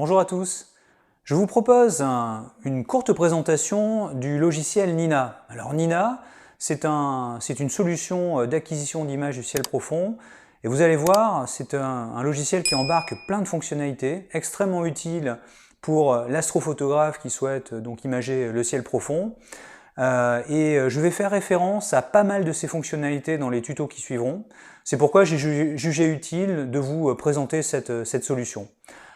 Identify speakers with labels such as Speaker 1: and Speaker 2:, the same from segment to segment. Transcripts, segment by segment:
Speaker 1: Bonjour à tous. Je vous propose une courte présentation du logiciel Nina. Alors Nina, c'est une solution d'acquisition d'images du ciel profond. Et vous allez voir, c'est un logiciel qui embarque plein de fonctionnalités, extrêmement utile pour l'astrophotographe qui souhaite donc imager le ciel profond. Je vais faire référence à pas mal de ces fonctionnalités dans les tutos qui suivront. C'est pourquoi j'ai jugé utile de vous présenter cette solution.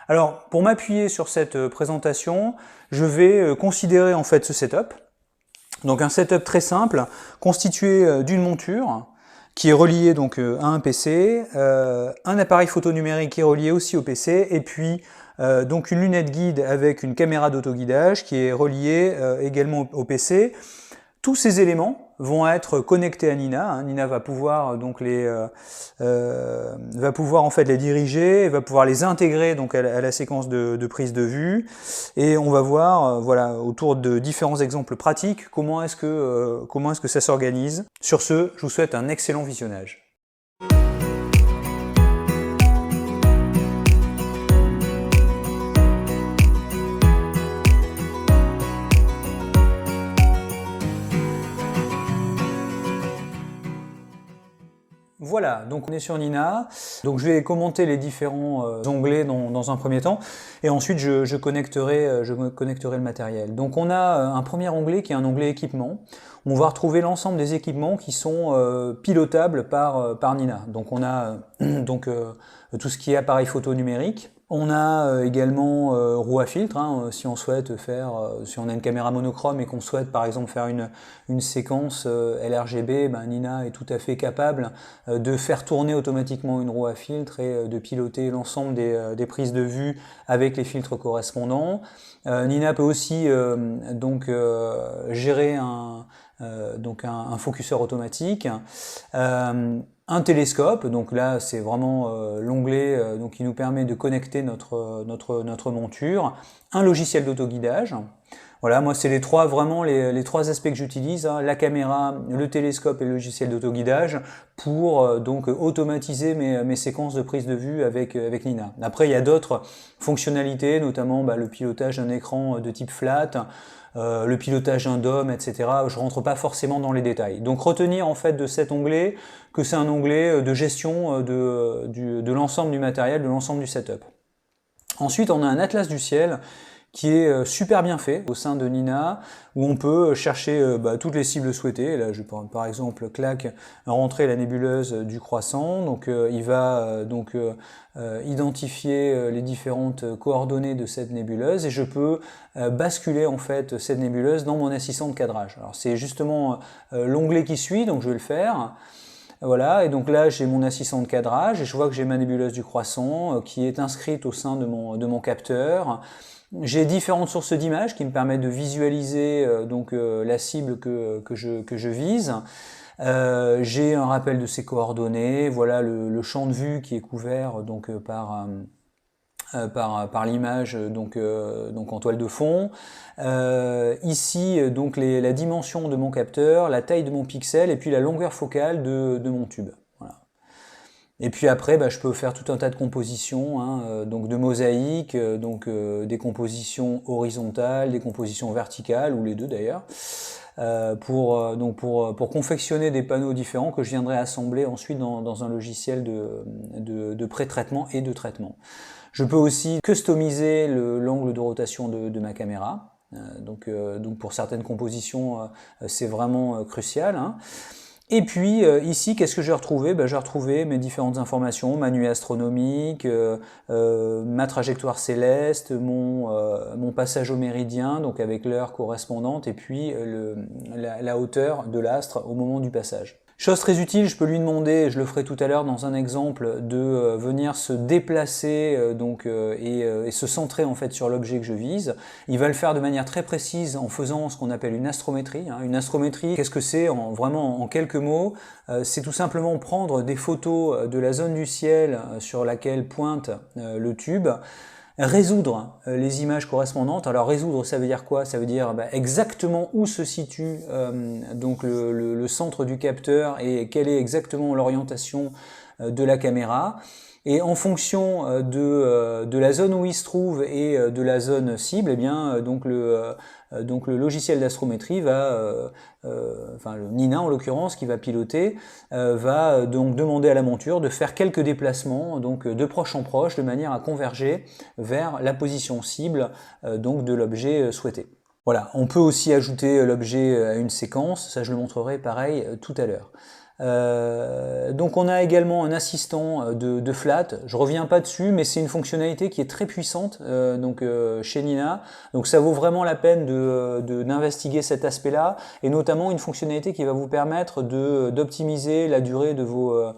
Speaker 1: Alors, pour m'appuyer sur cette présentation, je vais considérer en fait ce setup. Donc un setup très simple, constitué d'une monture qui est reliée donc à un PC, un appareil photo numérique qui est relié aussi au PC, et puis donc une lunette guide avec une caméra d'autoguidage qui est reliée également au PC. Tous ces éléments vont être connectés à Nina. Nina va pouvoir donc en fait les diriger, va pouvoir les intégrer donc à la séquence de prise de vue, et on va voir voilà autour de différents exemples pratiques comment est-ce que ça s'organise. Sur ce, je vous souhaite un excellent visionnage. Voilà, donc on est sur Nina. Donc je vais commenter les différents onglets dans un premier temps, et ensuite je connecterai le matériel. Donc on a un premier onglet qui est un onglet équipement. On va retrouver l'ensemble des équipements qui sont pilotables par Nina. Donc on a tout ce qui est appareil photo numérique. On a également roue à filtre, si on souhaite faire, si on a une caméra monochrome et qu'on souhaite par exemple faire une séquence LRGB, Nina est tout à fait capable de faire tourner automatiquement une roue à filtre et de piloter l'ensemble des prises de vue avec les filtres correspondants. Nina peut aussi gérer un focuseur automatique. Un télescope, donc là c'est vraiment l'onglet qui nous permet de connecter notre monture, un logiciel d'autoguidage. Voilà, moi c'est les trois aspects que j'utilise, la caméra, le télescope et le logiciel d'autoguidage pour automatiser mes séquences de prise de vue avec Nina. Après il y a d'autres fonctionnalités, notamment le pilotage d'un écran de type flat, le pilotage d'un DOM, etc. Je rentre pas forcément dans les détails. Donc retenir en fait de cet onglet que c'est un onglet de gestion de l'ensemble du matériel, de l'ensemble du setup. Ensuite, on a un atlas du ciel qui est super bien fait au sein de Nina, où on peut chercher toutes les cibles souhaitées. Là, je vais par exemple rentrer la nébuleuse du Croissant. Donc, il va identifier les différentes coordonnées de cette nébuleuse, et je peux basculer en fait cette nébuleuse dans mon assistant de cadrage. Alors, c'est justement l'onglet qui suit, donc je vais le faire. Voilà, et donc là j'ai mon assistant de cadrage et je vois que j'ai ma nébuleuse du Croissant qui est inscrite au sein de mon capteur. J'ai différentes sources d'images qui me permettent de visualiser la cible que je vise. J'ai un rappel de ses coordonnées, voilà le champ de vue qui est couvert par l'image en toile de fond. Ici la dimension de mon capteur, la taille de mon pixel et puis la longueur focale de mon tube. Voilà. Et puis après je peux faire tout un tas de compositions, de mosaïques, des compositions horizontales, des compositions verticales, ou les deux d'ailleurs, pour confectionner des panneaux différents que je viendrai assembler ensuite dans un logiciel de pré-traitement et de traitement. Je peux aussi customiser l'angle de rotation de ma caméra. Donc pour certaines compositions, c'est vraiment crucial. Et puis ici, qu'est-ce que j'ai retrouvé? J'ai retrouvé mes différentes informations, ma nuée astronomique, ma trajectoire céleste, mon passage au méridien, donc avec l'heure correspondante, et puis la hauteur de l'astre au moment du passage. Chose très utile, je peux lui demander, je le ferai tout à l'heure dans un exemple, de venir se déplacer et se centrer en fait sur l'objet que je vise. Il va le faire de manière très précise en faisant ce qu'on appelle une astrométrie. Une astrométrie, qu'est-ce que c'est vraiment en quelques mots? C'est tout simplement prendre des photos de la zone du ciel sur laquelle pointe le tube, résoudre les images correspondantes. Alors résoudre, ça veut dire quoi? Ça veut dire exactement où se situe le centre du capteur et quelle est exactement l'orientation de la caméra. Et en fonction de la zone où il se trouve et de la zone cible, eh bien, donc le logiciel d'astrométrie va, enfin le Nina en l'occurrence, qui va piloter, va donc demander à la monture de faire quelques déplacements, donc de proche en proche, de manière à converger vers la position cible donc de l'objet souhaité. Voilà, on peut aussi ajouter l'objet à une séquence, ça je le montrerai pareil tout à l'heure. Donc on a également un assistant de flat, je reviens pas dessus, mais c'est une fonctionnalité qui est très puissante chez Nina, donc ça vaut vraiment la peine d'investiguer cet aspect-là, et notamment une fonctionnalité qui va vous permettre d'optimiser la durée de vos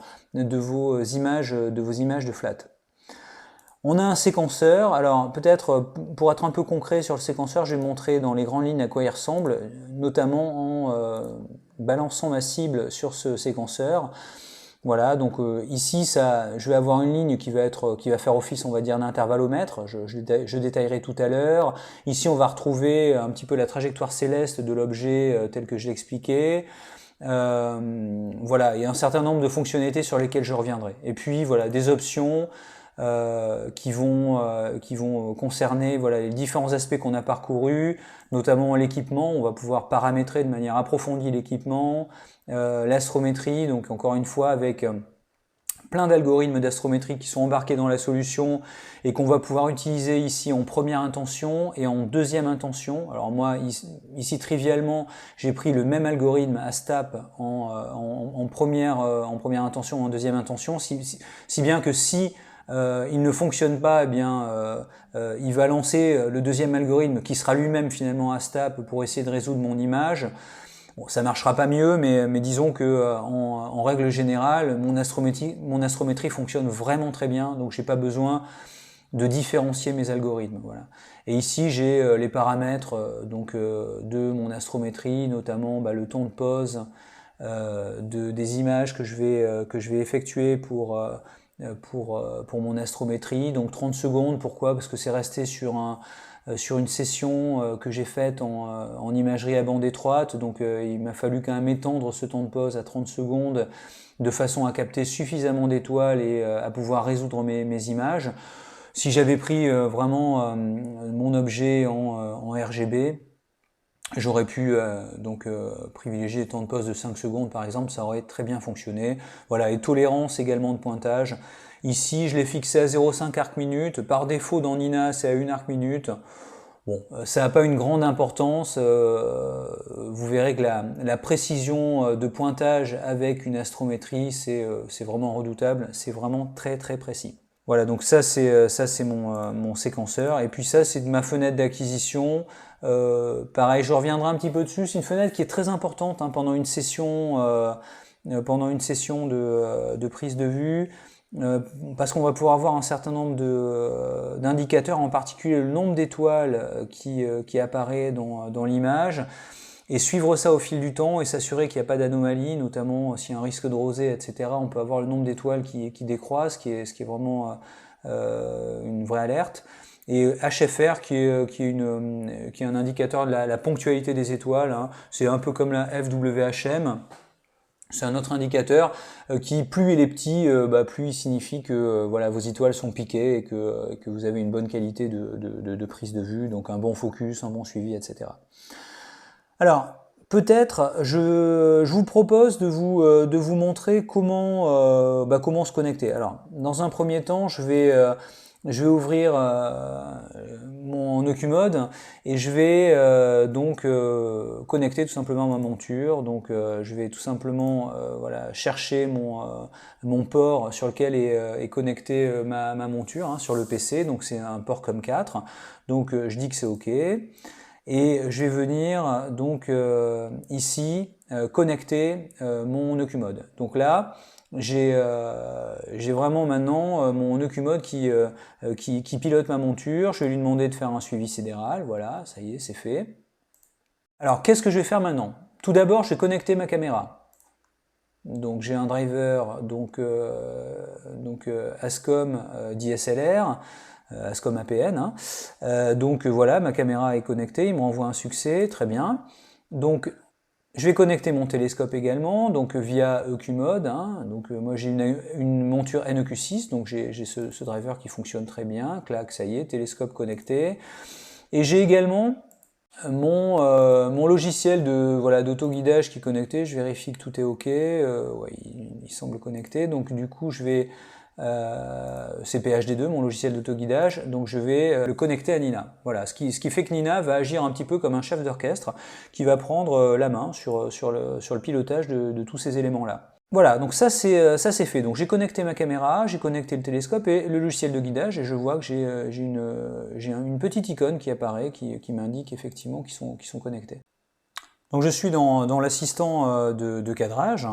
Speaker 1: images de flat. On a un séquenceur, alors peut-être pour être un peu concret sur le séquenceur, je vais montrer dans les grandes lignes à quoi il ressemble, notamment en balançant ma cible sur ce séquenceur. Voilà, donc ici je vais avoir une ligne qui va faire office, on va dire, d'intervallomètre, je détaillerai tout à l'heure. Ici on va retrouver un petit peu la trajectoire céleste de l'objet tel que je l'ai expliqué. Voilà, il y a un certain nombre de fonctionnalités sur lesquelles je reviendrai. Et puis voilà, des options qui vont concerner voilà, les différents aspects qu'on a parcourus, notamment l'équipement. On va pouvoir paramétrer de manière approfondie l'équipement, l'astrométrie, donc encore une fois avec plein d'algorithmes d'astrométrie qui sont embarqués dans la solution et qu'on va pouvoir utiliser ici en première intention et en deuxième intention. Alors moi, ici trivialement, j'ai pris le même algorithme ASTAP en première intention, en deuxième intention, si bien que si il ne fonctionne pas, eh bien, il va lancer le deuxième algorithme qui sera lui-même finalement ASTAP pour essayer de résoudre mon image. Bon, ça marchera pas mieux, mais disons que en règle générale, mon astrométrie fonctionne vraiment très bien, donc j'ai pas besoin de différencier mes algorithmes. Voilà. Et ici, j'ai les paramètres de mon astrométrie, notamment le temps de pause des images que je vais effectuer pour mon astrométrie, donc 30 secondes. Pourquoi? Parce que c'est resté sur une session que j'ai faite en imagerie à bande étroite, donc il m'a fallu quand même étendre ce temps de pause à 30 secondes de façon à capter suffisamment d'étoiles et à pouvoir résoudre mes images. Si j'avais pris vraiment mon objet en RGB, j'aurais pu privilégier les temps de pause de 5 secondes par exemple, ça aurait très bien fonctionné. Voilà, et tolérance également de pointage. Ici, je l'ai fixé à 0,5 arc-minute. Par défaut, dans Nina, c'est à 1 arc-minute. Bon, ça n'a pas une grande importance. Vous verrez que la précision de pointage avec une astrométrie, c'est vraiment redoutable. C'est vraiment très très précis. Voilà, donc ça c'est mon séquenceur. Et puis ça, c'est de ma fenêtre d'acquisition. Pareil, je reviendrai un petit peu dessus. C'est une fenêtre qui est très importante pendant une session de prise de vue. Parce qu'on va pouvoir voir un certain nombre d'indicateurs, en particulier le nombre d'étoiles qui apparaît dans l'image, et suivre ça au fil du temps et s'assurer qu'il n'y a pas d'anomalie, notamment s'il y a un risque de rosée, etc. On peut avoir le nombre d'étoiles qui décroît, ce qui est vraiment une vraie alerte. Et HFR qui est un indicateur de la ponctualité des étoiles, hein. C'est un peu comme la FWHM. C'est un autre indicateur qui, plus il est petit, plus il signifie que voilà, vos étoiles sont piquées et que vous avez une bonne qualité de prise de vue, donc un bon focus, un bon suivi, etc. Alors, peut-être, je vous propose de vous montrer comment se connecter. Alors, dans un premier temps, je vais ouvrir mon OcuMode et je vais connecter tout simplement ma monture. Donc je vais tout simplement chercher mon port sur lequel est connectée ma monture sur le PC. Donc c'est un port COM4. Donc je dis que c'est OK. Et je vais venir donc ici connecter mon OcuMode. Donc là, j'ai vraiment maintenant mon OcuMode qui pilote ma monture. Je vais lui demander de faire un suivi sidéral. Voilà, ça y est, c'est fait. Alors, qu'est-ce que je vais faire maintenant? Tout d'abord, je vais connecter ma caméra. Donc, j'ai un driver Ascom DSLR. Ascom APN. Donc voilà, ma caméra est connectée, il m'envoie un succès, très bien. Donc Je vais connecter mon télescope également, donc via EQMode. Donc moi j'ai une monture NEQ6, donc j'ai ce driver qui fonctionne très bien. Clac, ça y est, télescope connecté. Et j'ai également mon logiciel d'autoguidage qui est connecté. Je vérifie que tout est OK. Ouais, il semble connecté. Donc du coup je vais c'est PHD2, mon logiciel d'autoguidage, donc je vais le connecter à Nina. Voilà, ce qui fait que Nina va agir un petit peu comme un chef d'orchestre qui va prendre la main sur le pilotage de tous ces éléments-là. Voilà, donc ça c'est fait. Donc j'ai connecté ma caméra, j'ai connecté le télescope et le logiciel de guidage, et je vois que j'ai une petite icône qui apparaît, qui m'indique effectivement qu'ils sont connectés. Donc je suis dans l'assistant de cadrage,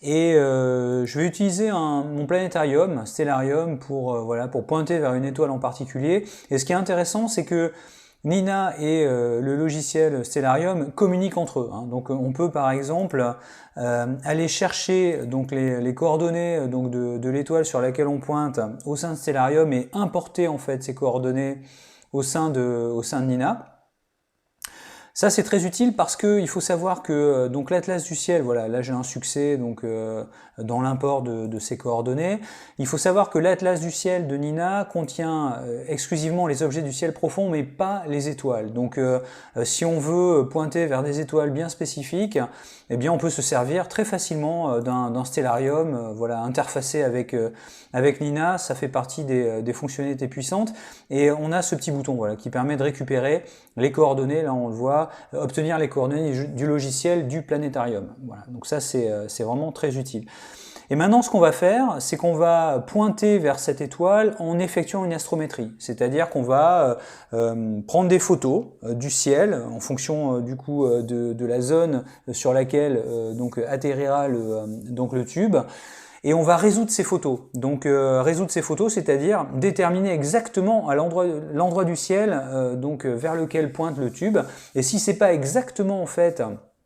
Speaker 1: et je vais utiliser mon planétarium, Stellarium, pour pointer vers une étoile en particulier. Et ce qui est intéressant, c'est que Nina et le logiciel Stellarium communiquent entre eux. Donc on peut par exemple aller chercher donc les coordonnées donc de l'étoile sur laquelle on pointe au sein de Stellarium et importer en fait ces coordonnées au sein de Nina. Ça c'est très utile parce que il faut savoir que donc l'atlas du ciel, voilà, là j'ai un succès donc dans l'import de ces coordonnées. Il faut savoir que l'atlas du ciel de Nina contient exclusivement les objets du ciel profond, mais pas les étoiles. Donc si on veut pointer vers des étoiles bien spécifiques, eh bien on peut se servir très facilement d'un stellarium, voilà, interfacé avec Nina. Ça fait partie des fonctionnalités puissantes, et on a ce petit bouton voilà qui permet de récupérer les coordonnées. Là on le voit, obtenir les coordonnées du logiciel du planétarium. Voilà, donc ça c'est vraiment très utile. Et maintenant ce qu'on va faire, c'est qu'on va pointer vers cette étoile en effectuant une astrométrie. C'est-à-dire qu'on va prendre des photos du ciel en fonction du coup de la zone sur laquelle donc atterrira le tube. Et on va résoudre ces photos. Donc résoudre ces photos, c'est-à-dire déterminer exactement à l'endroit du ciel donc vers lequel pointe le tube. Et si c'est pas exactement en fait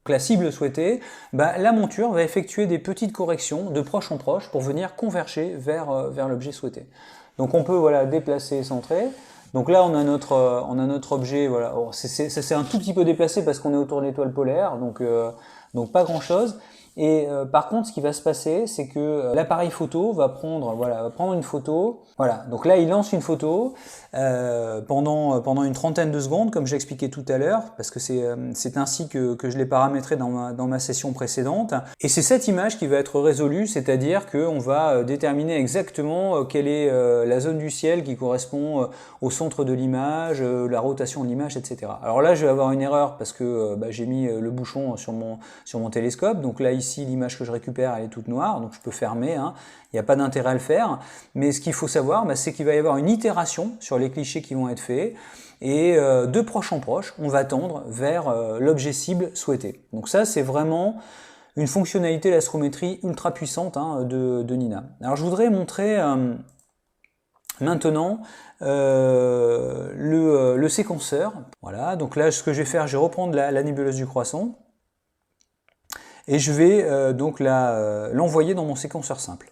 Speaker 1: la cible souhaitée, la monture va effectuer des petites corrections de proche en proche pour venir converger vers l'objet souhaité. Donc on peut voilà déplacer, centrer. Donc là on a notre objet, voilà. C'est un tout petit peu déplacé parce qu'on est autour de l'étoile polaire, donc pas grand chose. Et par contre, ce qui va se passer, c'est que l'appareil photo va prendre une photo. Voilà, donc là, il lance une photo pendant une trentaine de secondes, comme j'expliquais tout à l'heure, parce que c'est ainsi que je l'ai paramétré dans ma session précédente. Et c'est cette image qui va être résolue, c'est-à-dire qu'on va déterminer exactement quelle est la zone du ciel qui correspond au centre de l'image, la rotation de l'image, etc. Alors là, je vais avoir une erreur parce que j'ai mis le bouchon sur mon télescope. Donc là, ici, l'image que je récupère, elle est toute noire, donc je peux fermer, il n'y a pas d'intérêt à le faire. Mais ce qu'il faut savoir, c'est qu'il va y avoir une itération sur les clichés qui vont être faits, et de proche en proche, on va tendre vers l'objet cible souhaité. Donc ça, c'est vraiment une fonctionnalité d'astrométrie ultra puissante de Nina. Alors je voudrais montrer maintenant le séquenceur. Voilà, donc là, ce que je vais faire, je vais reprendre la nébuleuse du Croissant, et je vais donc l'envoyer dans mon séquenceur simple.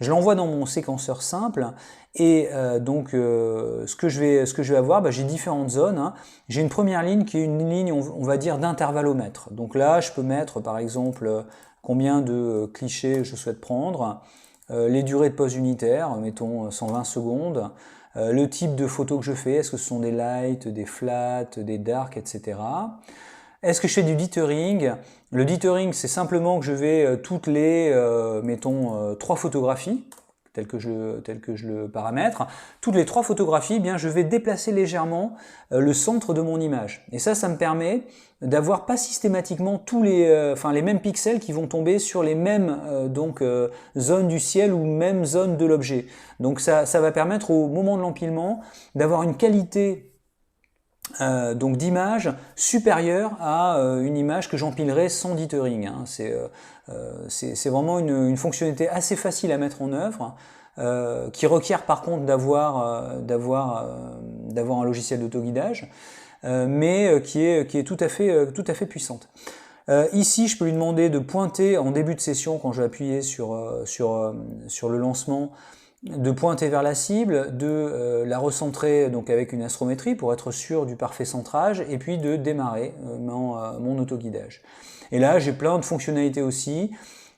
Speaker 1: Je l'envoie dans mon séquenceur simple, et ce que je vais avoir, j'ai différentes zones. J'ai une première ligne qui est une ligne, on va dire, d'intervallomètre. Donc là, je peux mettre par exemple combien de clichés je souhaite prendre, les durées de pause unitaires, mettons 120 secondes, le type de photo que je fais, est-ce que ce sont des light, des flat, des dark, etc. Est-ce que je fais du dithering? Le dithering, c'est simplement que je vais toutes les, mettons, 3 photographies, telles que je le paramètre. Toutes les 3 photographies, je vais déplacer légèrement le centre de mon image. Et ça me permet d'avoir pas systématiquement tous les mêmes pixels qui vont tomber sur les mêmes zones du ciel ou mêmes zones de l'objet. Donc ça va permettre au moment de l'empilement d'avoir une qualité donc d'image supérieure à une image que j'empilerai sans dithering. C'est vraiment une fonctionnalité assez facile à mettre en œuvre, qui requiert par contre d'avoir un logiciel d'autoguidage, mais qui est tout à fait puissante. Ici, je peux lui demander de pointer en début de session, quand je vais appuyer sur le lancement, de pointer vers la cible, de la recentrer donc avec une astrométrie pour être sûr du parfait centrage, et puis de démarrer mon autoguidage. Et là, j'ai plein de fonctionnalités aussi.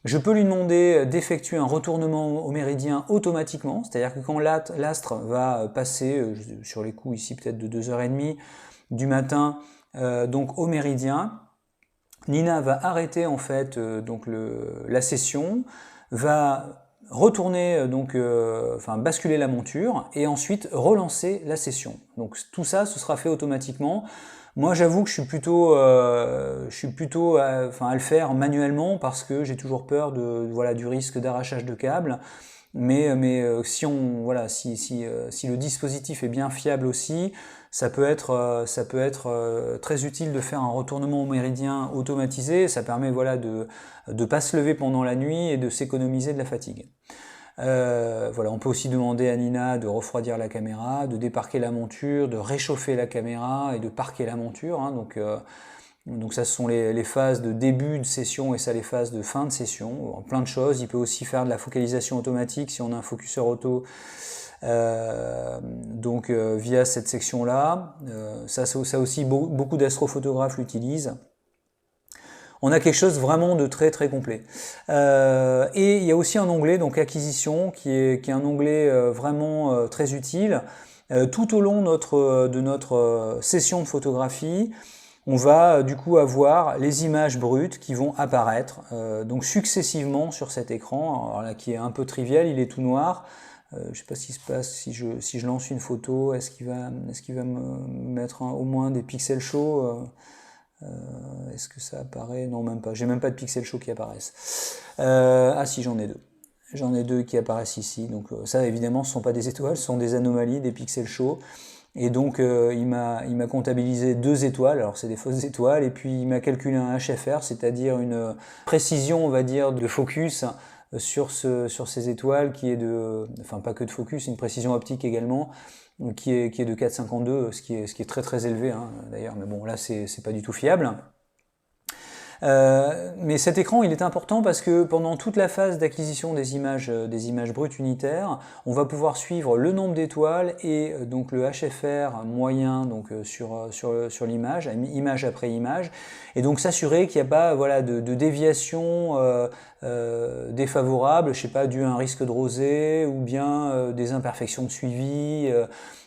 Speaker 1: Je peux lui demander d'effectuer un retournement au méridien automatiquement, c'est-à-dire que quand l'astre va passer, sur les coups ici peut-être de 2h30 du matin, donc au méridien, Nina va arrêter en fait donc la session, va retourner basculer la monture et ensuite relancer la session. Donc tout ça, ce sera fait automatiquement. Moi, j'avoue que je suis plutôt à le faire manuellement parce que j'ai toujours peur du risque d'arrachage de câbles. Mais si le dispositif est bien fiable aussi, ça peut être très utile de faire un retournement au méridien automatisé. Ça permet de pas se lever pendant la nuit et de s'économiser de la fatigue. On peut aussi demander à Nina de refroidir la caméra, de déparquer la monture, de réchauffer la caméra et de parquer la monture. Donc ça, ce sont les phases de début de session et ça les phases de fin de session. Plein de choses. Il peut aussi faire de la focalisation automatique si on a un focuseur auto. Via cette section-là. Ça aussi, beaucoup d'astrophotographes l'utilisent. On a quelque chose vraiment de très très complet. Et il y a aussi un onglet, donc acquisition, qui est un onglet vraiment très utile. Tout au long de notre session de photographie, on va du coup avoir les images brutes qui vont apparaître donc successivement sur cet écran, alors là qui est un peu trivial, il est tout noir. Je ne sais pas ce qui se passe si je lance une photo, est-ce qu'il va me mettre au moins des pixels chauds est-ce que ça apparaît? Non, même pas. J'ai même pas de pixels chauds qui apparaissent. Ah si, j'en ai deux. J'en ai deux qui apparaissent ici. Donc ça, évidemment, ce ne sont pas des étoiles, ce sont des anomalies, des pixels chauds. Et donc, il m'a comptabilisé 2 étoiles. Alors, c'est des fausses étoiles. Et puis, il m'a calculé un HFR, c'est-à-dire une précision, on va dire, de focus sur ces étoiles qui est pas que de focus, une précision optique également, qui est de 4,52, ce qui est très très élevé d'ailleurs, mais bon là c'est pas du tout fiable. Mais cet écran il est important parce que pendant toute la phase d'acquisition des images brutes unitaires, on va pouvoir suivre le nombre d'étoiles et donc le HFR moyen donc sur l'image, image après image, et donc s'assurer qu'il n'y a pas de déviation défavorable, je sais pas, dû à un risque de rosée ou bien des imperfections de suivi.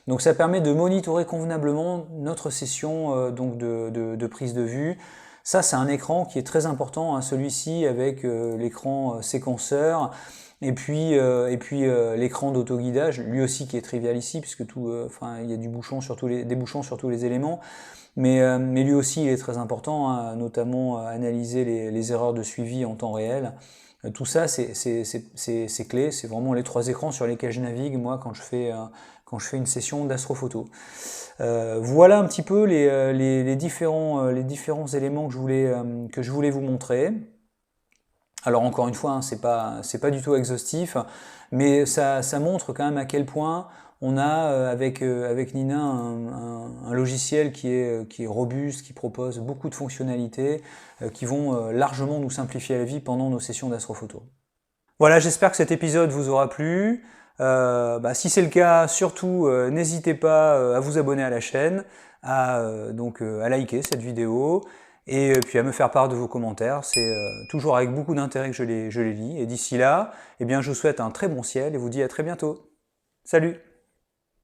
Speaker 1: Donc ça permet de monitorer convenablement notre session donc de prise de vue. Ça, c'est un écran qui est très important, celui-ci avec l'écran séquenceur et puis l'écran d'autoguidage, lui aussi qui est trivial ici puisque il y a des bouchons sur tous les éléments, mais lui aussi il est très important, notamment analyser les erreurs de suivi en temps réel. Tout ça, c'est clé, c'est vraiment les 3 écrans sur lesquels je navigue moi quand je fais une session d'astrophoto. Voilà un petit peu les différents éléments que je voulais vous montrer. Alors encore une fois, c'est pas du tout exhaustif, mais ça montre quand même à quel point on a avec Nina un logiciel qui est robuste, qui propose beaucoup de fonctionnalités qui vont largement nous simplifier la vie pendant nos sessions d'astrophoto. Voilà, j'espère que cet épisode vous aura plu. Si c'est le cas, surtout n'hésitez pas à vous abonner à la chaîne, à liker cette vidéo et puis à me faire part de vos commentaires. C'est toujours avec beaucoup d'intérêt que je les lis. Et d'ici là, je vous souhaite un très bon ciel et vous dis à très bientôt. Salut!